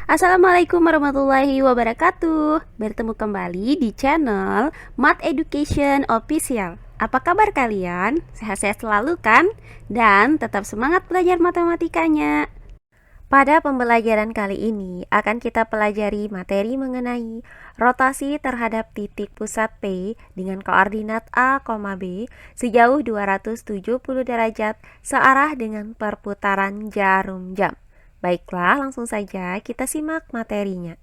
Assalamualaikum warahmatullahi wabarakatuh. Bertemu kembali di channel Math Education Official. Apa kabar kalian? Sehat-sehat selalu kan? Dan tetap semangat belajar matematikanya. Pada pembelajaran kali ini akan kita pelajari materi mengenai rotasi terhadap titik pusat P dengan koordinat A, B sejauh 270 derajat searah dengan perputaran jarum jam. Baiklah, langsung saja kita simak materinya.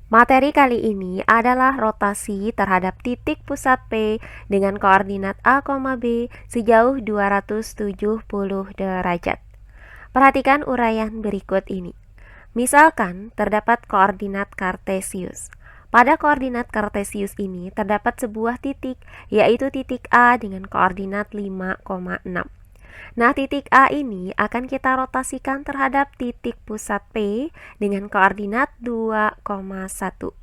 Materi kali ini adalah rotasi terhadap titik pusat P dengan koordinat A, B sejauh 270 derajat. Perhatikan uraian berikut ini. Misalkan terdapat koordinat kartesius. Pada koordinat kartesius ini terdapat sebuah titik, yaitu titik A dengan koordinat 5,6. Nah, titik A ini akan kita rotasikan terhadap titik pusat P dengan koordinat 2,1.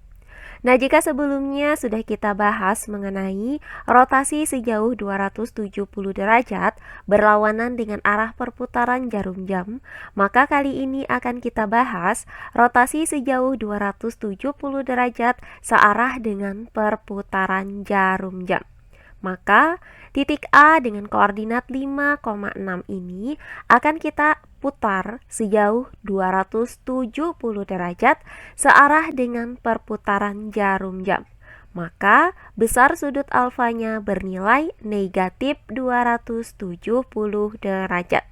Nah, jika sebelumnya sudah kita bahas mengenai rotasi sejauh 270 derajat berlawanan dengan arah perputaran jarum jam, maka kali ini akan kita bahas rotasi sejauh 270 derajat searah dengan perputaran jarum jam. Maka titik A dengan koordinat 5,6 ini akan kita putar sejauh 270 derajat searah dengan perputaran jarum jam. Maka besar sudut alfanya bernilai negatif 270 derajat.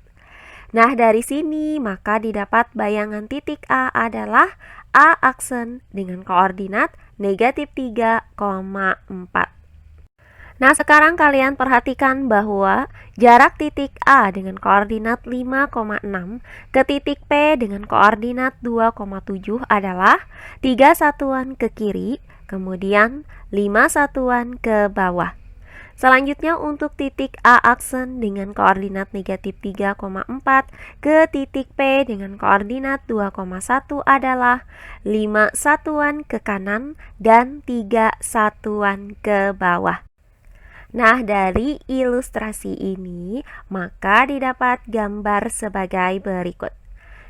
Nah, dari sini maka didapat bayangan titik A adalah A aksen dengan koordinat negatif 3,4. Nah, sekarang kalian perhatikan bahwa jarak titik A dengan koordinat 5,6 ke titik P dengan koordinat 2,7 adalah 3 satuan ke kiri, kemudian 5 satuan ke bawah. Selanjutnya untuk titik A aksen dengan koordinat negatif 3,4 ke titik P dengan koordinat 2,1 adalah 5 satuan ke kanan dan 3 satuan ke bawah. Nah, dari ilustrasi ini, maka didapat gambar sebagai berikut.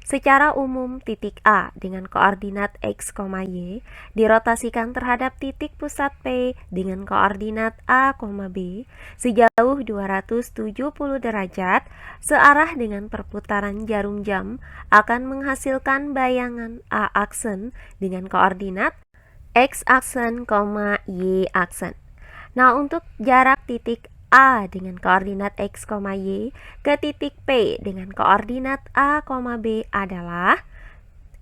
Secara umum, titik A dengan koordinat X, Y dirotasikan terhadap titik pusat P dengan koordinat A, B sejauh 270 derajat searah dengan perputaran jarum jam akan menghasilkan bayangan A aksen dengan koordinat X aksen, Y aksen. Nah, untuk jarak titik A dengan koordinat X, Y ke titik P dengan koordinat A, B adalah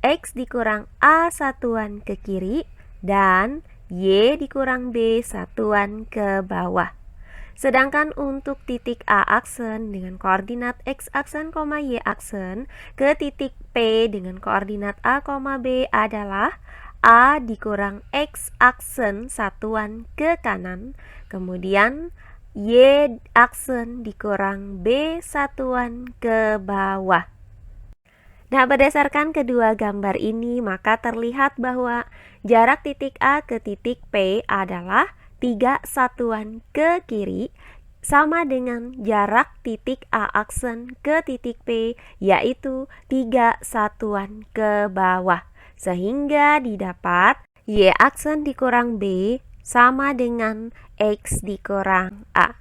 X dikurang A satuan ke kiri dan Y dikurang B satuan ke bawah. Sedangkan untuk titik A aksen dengan koordinat X aksen, Y aksen ke titik P dengan koordinat A, B adalah A dikurang X aksen satuan ke kanan, kemudian Y aksen dikurang B satuan ke bawah. Nah, berdasarkan kedua gambar ini, maka terlihat bahwa jarak titik A ke titik P adalah 3 satuan ke kiri, sama dengan jarak titik A aksen ke titik P, yaitu 3 satuan ke bawah. Sehingga didapat Y aksen dikurang B sama dengan X dikurang A.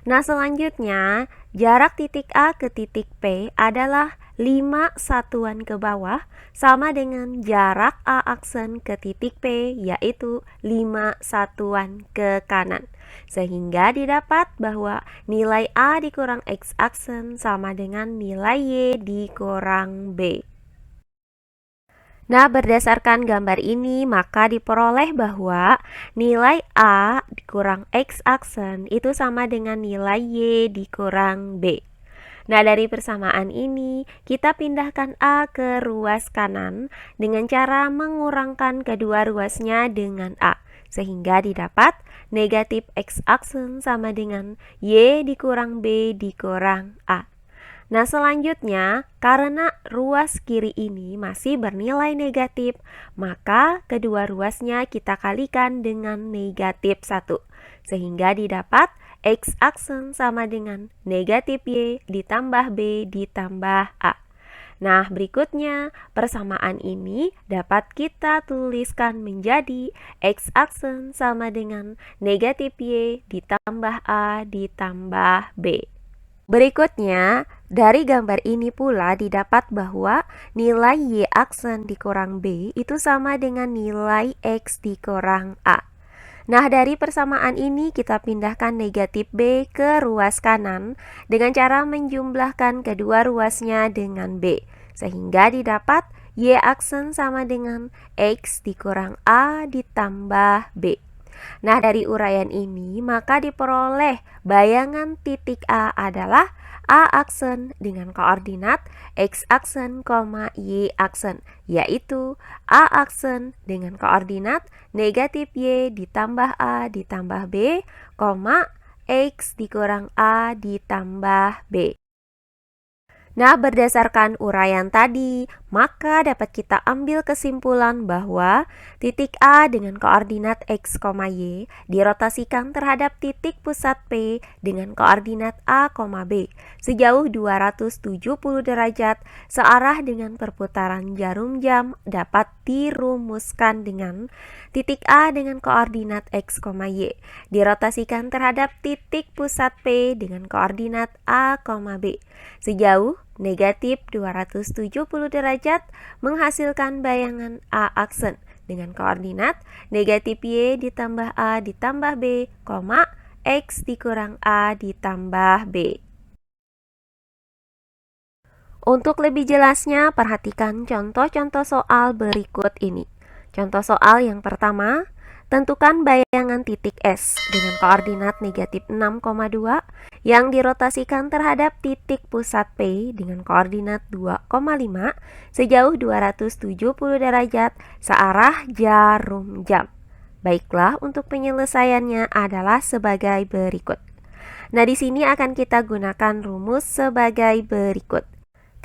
Nah, selanjutnya jarak titik A ke titik P adalah 5 satuan ke bawah sama dengan jarak A aksen ke titik P, yaitu 5 satuan ke kanan. Sehingga didapat bahwa nilai A dikurang X aksen sama dengan nilai Y dikurang B. Nah, berdasarkan gambar ini, maka diperoleh bahwa nilai A dikurang X aksen itu sama dengan nilai Y dikurang B. Nah, dari persamaan ini, kita pindahkan A ke ruas kanan dengan cara mengurangkan kedua ruasnya dengan A, sehingga didapat negatif X aksen sama dengan Y dikurang B dikurang A. Nah, selanjutnya, karena ruas kiri ini masih bernilai negatif, maka kedua ruasnya kita kalikan dengan negatif 1. Sehingga didapat X aksen sama dengan negatif Y ditambah B ditambah A. Nah, berikutnya, persamaan ini dapat kita tuliskan menjadi X aksen sama dengan negatif Y ditambah A ditambah B. Berikutnya, dari gambar ini pula didapat bahwa nilai Y aksen dikurang B itu sama dengan nilai X dikurang A. Nah, dari persamaan ini kita pindahkan negatif B ke ruas kanan dengan cara menjumlahkan kedua ruasnya dengan B. Sehingga didapat Y aksen sama dengan X dikurang A ditambah B. Nah, dari uraian ini maka diperoleh bayangan titik A adalah A aksen dengan koordinat X aksen, Y aksen, yaitu A aksen dengan koordinat negatif Y ditambah A ditambah B, X dikurang A ditambah B. Nah, berdasarkan uraian tadi, maka dapat kita ambil kesimpulan bahwa titik A dengan koordinat X, Y dirotasikan terhadap titik pusat P dengan koordinat A, B sejauh 270 derajat searah dengan perputaran jarum jam dapat dirumuskan dengan titik A dengan koordinat X, Y dirotasikan terhadap titik pusat P dengan koordinat A, B sejauh negatif 270 derajat menghasilkan bayangan A aksen dengan koordinat negatif Y ditambah A ditambah B, X dikurang A ditambah B. Untuk lebih jelasnya, perhatikan contoh-contoh soal berikut ini. Contoh soal yang pertama, tentukan bayangan titik S dengan koordinat negatif 6,2 yang dirotasikan terhadap titik pusat P dengan koordinat 2,5 sejauh 270 derajat searah jarum jam. Baiklah, untuk penyelesaiannya adalah sebagai berikut. Nah, di sini akan kita gunakan rumus sebagai berikut.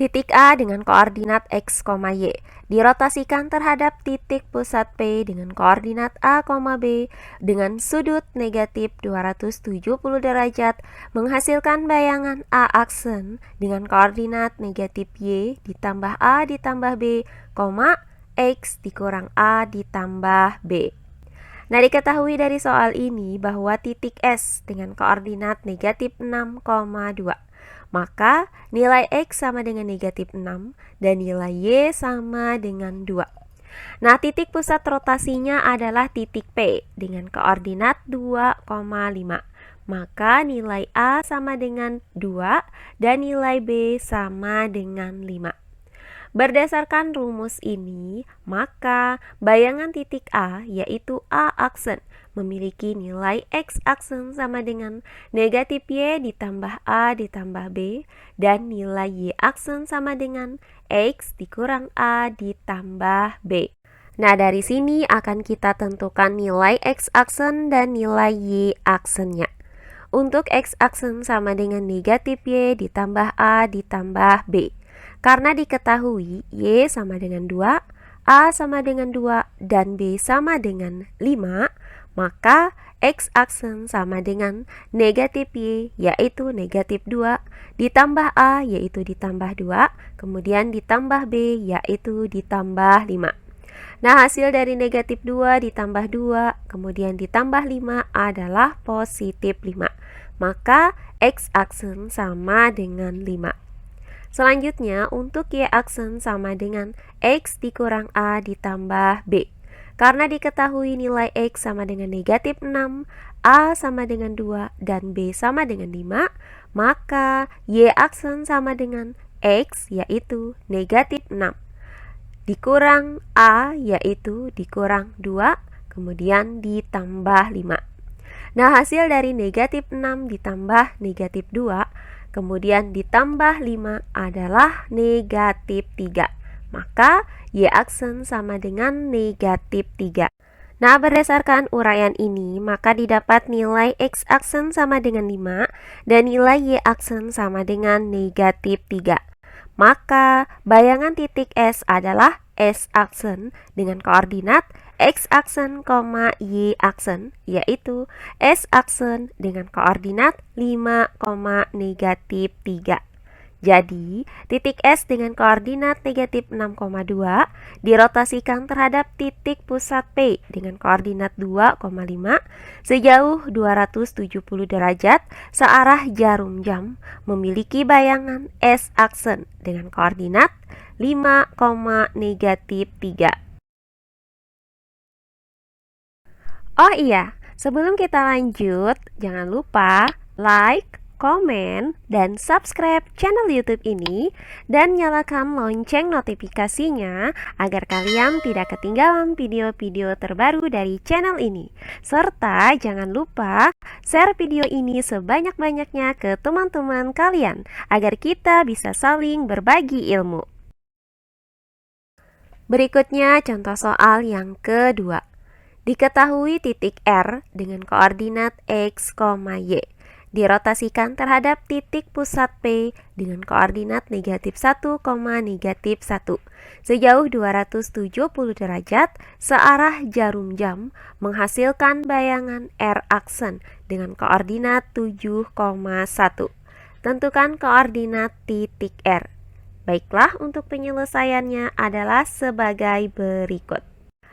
Titik A dengan koordinat X, Y dirotasikan terhadap titik pusat P dengan koordinat A, B dengan sudut negatif 270 derajat menghasilkan bayangan A aksen dengan koordinat negatif Y ditambah A ditambah B, X dikurang A ditambah B. Nah, diketahui dari soal ini bahwa titik S dengan koordinat negatif 6,2. Maka nilai X sama dengan negatif 6 dan nilai Y sama dengan 2. Nah, titik pusat rotasinya adalah titik P dengan koordinat 2,5. Maka nilai A sama dengan 2 dan nilai B sama dengan 5. Berdasarkan rumus ini, maka bayangan titik A yaitu A aksen memiliki nilai X aksen sama dengan negatif Y ditambah A ditambah B dan nilai Y aksen sama dengan X dikurang A ditambah B. Nah, dari sini akan kita tentukan nilai X aksen dan nilai Y aksennya. Untuk X aksen sama dengan negatif Y ditambah A ditambah B. Karena diketahui Y sama dengan 2, A sama dengan 2, dan B sama dengan 5, maka X aksen sama dengan negatif Y yaitu negatif 2, ditambah A yaitu ditambah 2, kemudian ditambah B yaitu ditambah 5. Nah, hasil dari negatif 2 ditambah 2, kemudian ditambah 5 adalah positif 5. Maka X aksen sama dengan 5. Selanjutnya, untuk Y aksen sama dengan X dikurang A ditambah B. Karena diketahui nilai X sama dengan negatif 6, A sama dengan 2, dan B sama dengan 5, maka Y aksen sama dengan X yaitu negatif 6. Dikurang A yaitu dikurang 2, kemudian ditambah 5. Nah, hasil dari negatif 6 ditambah negatif 2, kemudian ditambah 5 adalah negatif 3. Maka Y aksen sama dengan negatif 3. Nah, berdasarkan uraian ini, maka didapat nilai X aksen sama dengan 5 dan nilai Y aksen sama dengan negatif 3. Maka, bayangan titik S adalah S aksen dengan koordinat X aksen, Y aksen, yaitu S aksen dengan koordinat 5, negatif 3. Jadi, titik S dengan koordinat negatif 6,2 dirotasikan terhadap titik pusat P dengan koordinat 2,5 sejauh 270 derajat searah jarum jam memiliki bayangan S aksen dengan koordinat 5, negatif 3. Oh iya, sebelum kita lanjut, jangan lupa like, komen, dan subscribe channel YouTube ini dan nyalakan lonceng notifikasinya agar kalian tidak ketinggalan video-video terbaru dari channel ini. Serta jangan lupa share video ini sebanyak-banyaknya ke teman-teman kalian agar kita bisa saling berbagi ilmu. Berikutnya contoh soal yang kedua. Diketahui titik R dengan koordinat X, Y dirotasikan terhadap titik pusat P dengan koordinat negatif 1, negatif 1 sejauh 270 derajat searah jarum jam menghasilkan bayangan R aksen dengan koordinat 7,1. Tentukan koordinat titik R. Baiklah, untuk penyelesaiannya adalah sebagai berikut.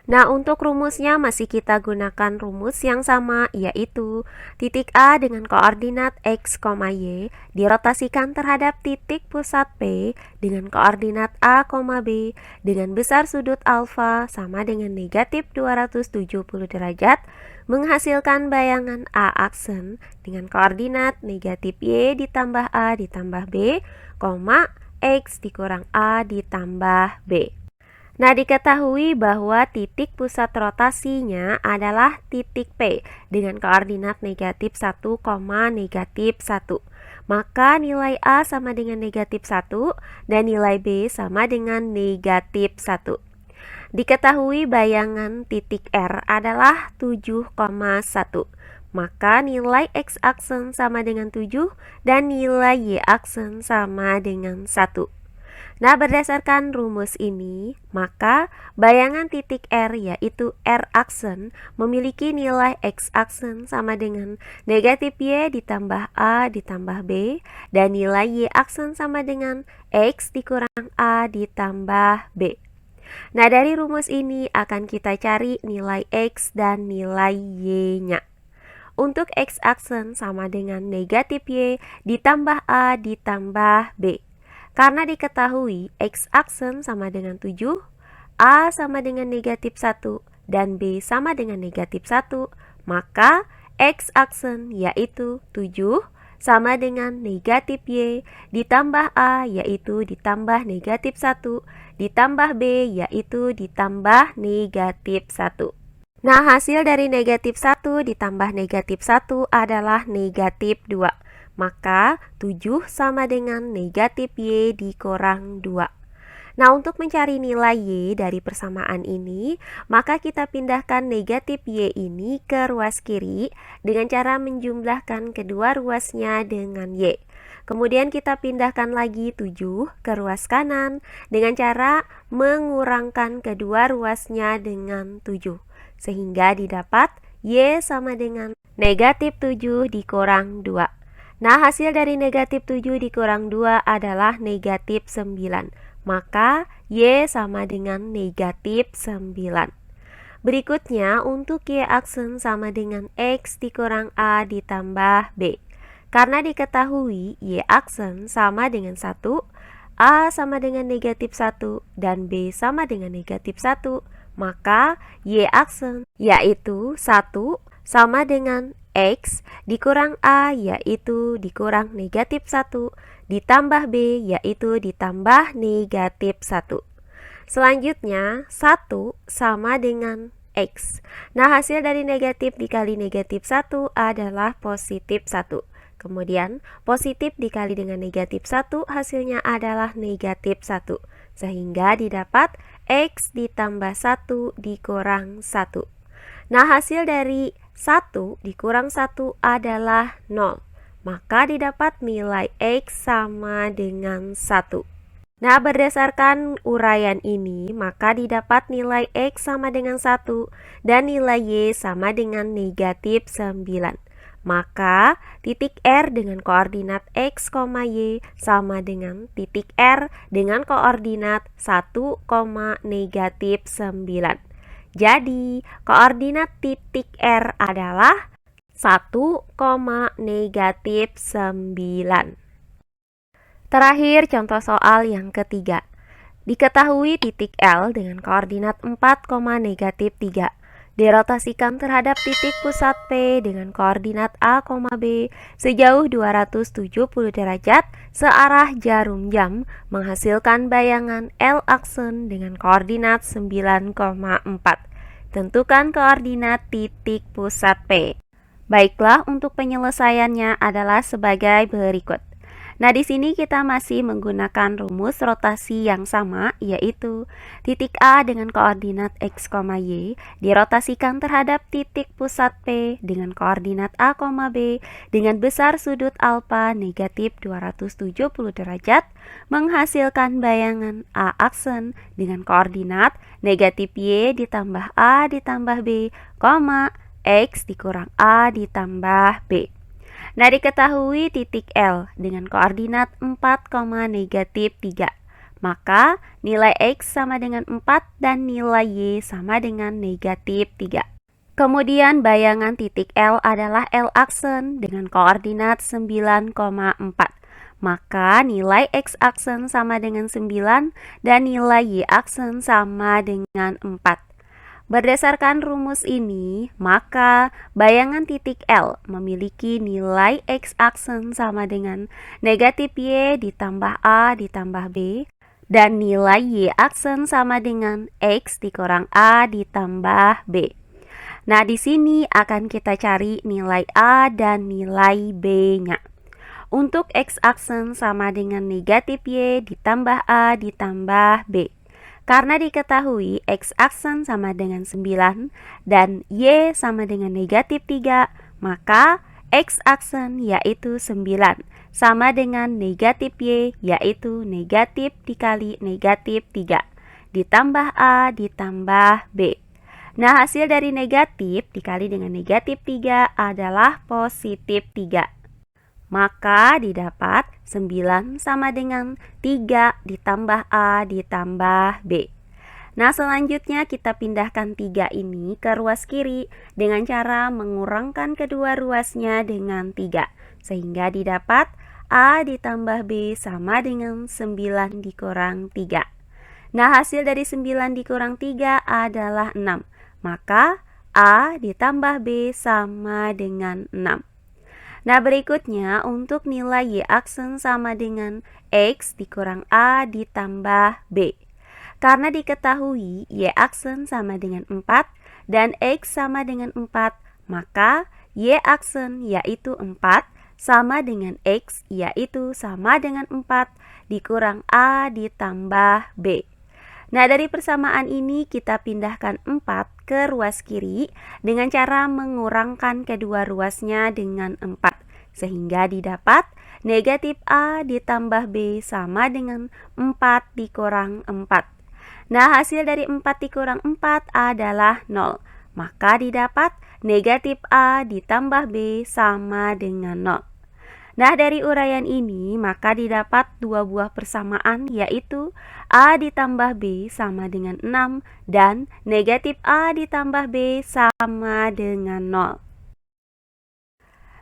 Nah, untuk rumusnya masih kita gunakan rumus yang sama, yaitu titik A dengan koordinat X, Y dirotasikan terhadap titik pusat P dengan koordinat A, B dengan besar sudut alfa sama dengan negatif 270 derajat menghasilkan bayangan A aksen dengan koordinat negatif Y ditambah A ditambah B, X dikurang A ditambah B. Nah, diketahui bahwa titik pusat rotasinya adalah titik P dengan koordinat negatif 1, negatif 1. Maka nilai A sama dengan negatif 1 dan nilai B sama dengan negatif 1. Diketahui bayangan titik R adalah 7,1. Maka nilai X aksen sama dengan 7 dan nilai Y aksen sama dengan 1. Nah, berdasarkan rumus ini, maka bayangan titik R yaitu R aksen memiliki nilai X aksen sama dengan negatif Y ditambah A ditambah B dan nilai Y aksen sama dengan X dikurang A ditambah B. Nah, dari rumus ini akan kita cari nilai X dan nilai Y-nya. Untuk X aksen sama dengan negatif Y ditambah A ditambah B. Karena diketahui X aksen sama dengan 7, A sama dengan negatif 1, dan B sama dengan negatif 1, maka X aksen yaitu 7 sama dengan negatif Y ditambah A yaitu ditambah negatif 1 ditambah B yaitu ditambah negatif 1. Nah, hasil dari negatif 1 ditambah negatif 1 adalah negatif 2. Maka 7 sama dengan negatif Y dikurang 2. Nah, untuk mencari nilai Y dari persamaan ini, maka kita pindahkan negatif Y ini ke ruas kiri dengan cara menjumlahkan kedua ruasnya dengan Y. Kemudian kita pindahkan lagi 7 ke ruas kanan dengan cara mengurangkan kedua ruasnya dengan 7. Sehingga didapat Y sama dengan negatif 7 dikurang 2. Nah, hasil dari negatif 7 dikurang 2 adalah negatif 9. Maka Y sama dengan negatif 9. Berikutnya, untuk Y aksen sama dengan X dikurang A ditambah B. Karena diketahui Y aksen sama dengan 1, A sama dengan negatif 1, dan B sama dengan negatif 1, maka Y aksen yaitu 1 sama dengan X dikurang A yaitu dikurang negatif 1 ditambah B yaitu ditambah negatif 1. Selanjutnya 1 sama dengan X. Nah, hasil dari negatif dikali negatif 1 adalah positif 1. Kemudian positif dikali dengan negatif 1 hasilnya adalah negatif 1. Sehingga didapat X ditambah 1 dikurang 1. Nah, hasil dari 1 dikurang 1 adalah 0. Maka didapat nilai X sama dengan 1. Nah, berdasarkan uraian ini, maka didapat nilai X sama dengan 1 dan nilai Y sama dengan negatif 9. Maka titik R dengan koordinat X, Y sama dengan titik R dengan koordinat 1, negatif 9. Jadi, koordinat titik R adalah 1, negatif 9. Terakhir, contoh soal yang ketiga. Diketahui titik L dengan koordinat 4, negatif 3 dirotasikan terhadap titik pusat P dengan koordinat A, B sejauh 270 derajat searah jarum jam menghasilkan bayangan L aksen dengan koordinat 9,4. Tentukan koordinat titik pusat P. Baiklah, untuk penyelesaiannya adalah sebagai berikut. Nah, di sini kita masih menggunakan rumus rotasi yang sama, yaitu titik A dengan koordinat X, Y dirotasikan terhadap titik pusat P dengan koordinat A, B dengan besar sudut alfa negatif 270 derajat menghasilkan bayangan A aksen dengan koordinat negatif Y ditambah A ditambah B, X dikurang A ditambah B. Nah, diketahui titik L dengan koordinat 4, negatif 3. Maka nilai X sama dengan 4 dan nilai Y sama dengan negatif 3. Kemudian bayangan titik L adalah L aksen dengan koordinat 9,4. Maka nilai X aksen sama dengan 9 dan nilai Y aksen sama dengan 4. Berdasarkan rumus ini, maka bayangan titik L memiliki nilai X aksen sama dengan negatif Y ditambah A ditambah B dan nilai Y aksen sama dengan X dikurang A ditambah B. Nah, di sini akan kita cari nilai A dan nilai B-nya. Untuk X aksen sama dengan negatif Y ditambah A ditambah B. Karena diketahui X aksen sama dengan 9 dan Y sama dengan negatif 3, maka X aksen yaitu 9 sama dengan negatif Y yaitu negatif dikali negatif 3 ditambah A ditambah B. Nah, hasil dari negatif dikali dengan negatif 3 adalah positif 3. Maka didapat 9 sama dengan 3 ditambah A ditambah B. Nah, selanjutnya kita pindahkan 3 ini ke ruas kiri dengan cara mengurangkan kedua ruasnya dengan 3. Sehingga didapat A ditambah B sama dengan 9 dikurang 3. Nah, hasil dari 9 dikurang 3 adalah 6. Maka A ditambah B sama dengan 6. Nah, berikutnya untuk nilai Y aksen sama dengan X dikurang A ditambah B. Karena diketahui Y aksen sama dengan 4 dan X sama dengan 4, maka Y aksen yaitu 4 sama dengan X yaitu sama dengan 4 dikurang A ditambah B. Nah, dari persamaan ini kita pindahkan 4 ke ruas kiri dengan cara mengurangkan kedua ruasnya dengan 4. Sehingga didapat negatif A ditambah B sama dengan 4 dikurang 4. Nah, hasil dari 4 dikurang 4 adalah 0. Maka didapat negatif A ditambah B sama dengan 0. Nah, dari uraian ini maka didapat dua buah persamaan, yaitu A ditambah B sama dengan 6 dan negatif A ditambah B sama dengan 0.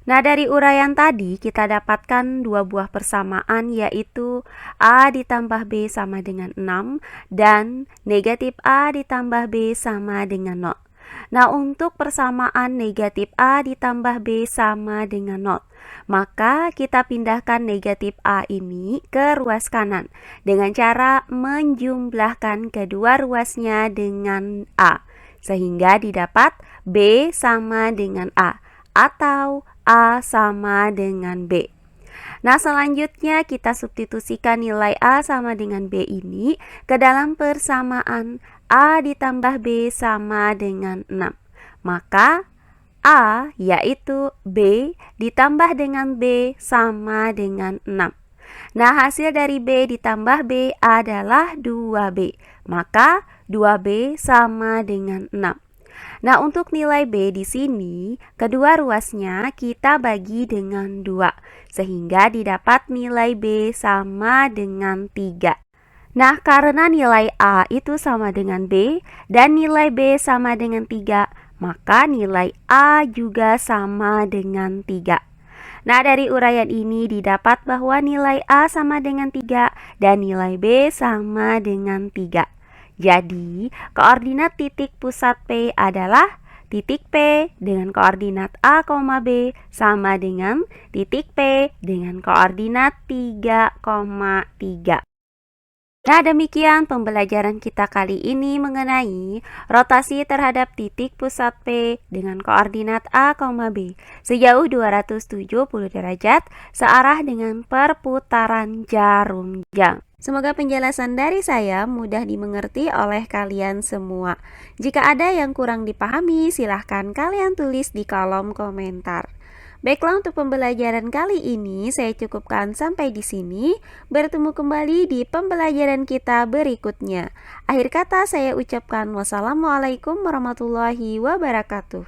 Nah, dari uraian tadi kita dapatkan dua buah persamaan, yaitu A ditambah B sama dengan 6 dan negatif A ditambah B sama dengan 0. Nah, untuk persamaan negatif A ditambah B sama dengan 0, maka kita pindahkan negatif A ini ke ruas kanan dengan cara menjumlahkan kedua ruasnya dengan A, sehingga didapat B sama dengan A atau A sama dengan B. Nah, selanjutnya kita substitusikan nilai A sama dengan B ini ke dalam persamaan A ditambah B sama dengan 6. maka A yaitu B ditambah dengan B sama dengan 6. Nah, hasil dari B ditambah B adalah 2B. Maka 2B sama dengan 6. Nah, untuk nilai B di sini, kedua ruasnya kita bagi dengan 2, sehingga didapat nilai B sama dengan 3. Nah, karena nilai A itu sama dengan B dan nilai B sama dengan 3, maka nilai A juga sama dengan 3. Nah, dari uraian ini didapat bahwa nilai A sama dengan 3 dan nilai B sama dengan 3. Jadi, koordinat titik pusat P adalah titik P dengan koordinat A, B sama dengan titik P dengan koordinat 3,3. Nah, demikian pembelajaran kita kali ini mengenai rotasi terhadap titik pusat P dengan koordinat A, B sejauh 270 derajat searah dengan perputaran jarum jam. Semoga penjelasan dari saya mudah dimengerti oleh kalian semua. Jika ada yang kurang dipahami, silahkan kalian tulis di kolom komentar. Baiklah, untuk pembelajaran kali ini saya cukupkan sampai di sini. Bertemu kembali di pembelajaran kita berikutnya. Akhir kata saya ucapkan wassalamualaikum warahmatullahi wabarakatuh.